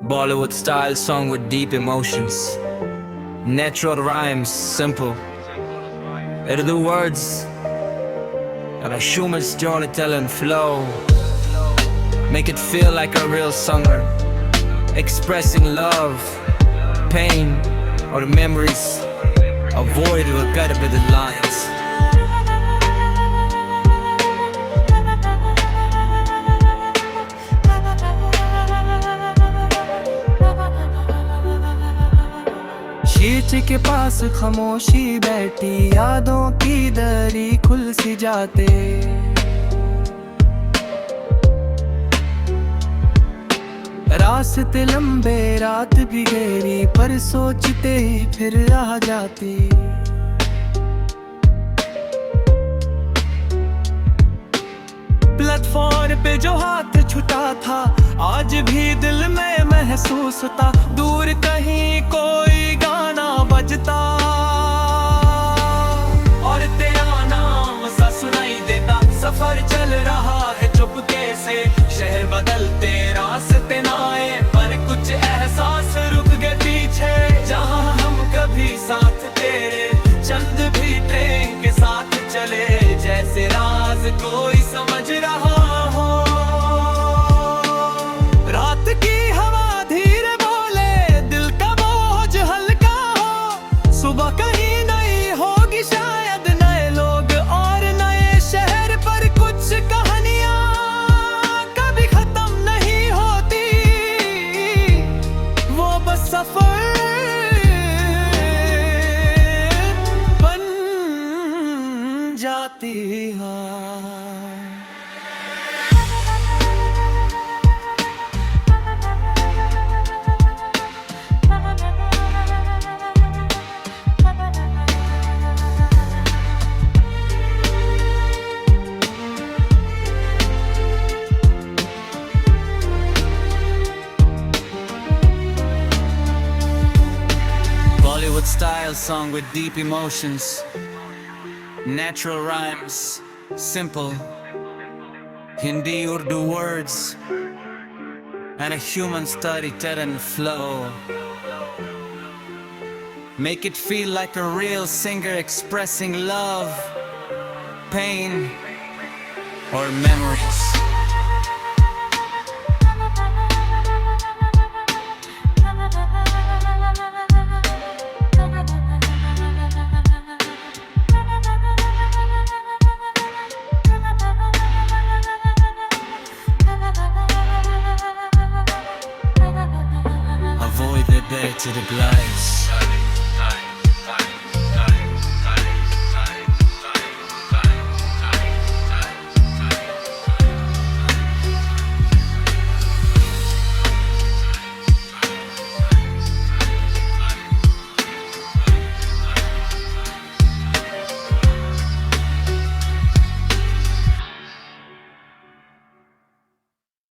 Bollywood style song with deep emotions. Natural rhymes, simple. It are the words of a human storytelling flow. Make it feel like a real singer, expressing love, pain, or memories. Avoid repetitive lines. Sheet के पास खामोशी बैठी, यादों की दरी खुल सी जाते। रास्ते लंबे रात भी गहरी, पर सोचते ही फिर आ जाती। प्लेटफॉर्म पे जो हाथ छूटा था, आज भी दिल में महसूस था। दूर कहीं कोई गाना बजता और तेरा नाम सा सुनाई देता। सफर चल रहा है चुपके से, शहर बदलते रास्ते न आए, पर कुछ एहसास रुक गए पीछे। जहाँ हम कभी साथ तेरे, चंद भी ट्रेन के साथ चले, जैसे राज कोई समझ रहा हो। रात की हवा धीरे बोले, दिल का बोझ हल्का हो। सुबह कहीं नई होगी शायद, नए लोग और नए शहर, पर कुछ कहानियां कभी खत्म नहीं होती। वो बस सफर बन जाती है। Bollywood style song with deep emotions. Natural rhymes, simple. Hindi Urdu words, and a human storytelling flow. Make it feel like a real singer expressing love, pain, or memories. Avoid the bed to the glides.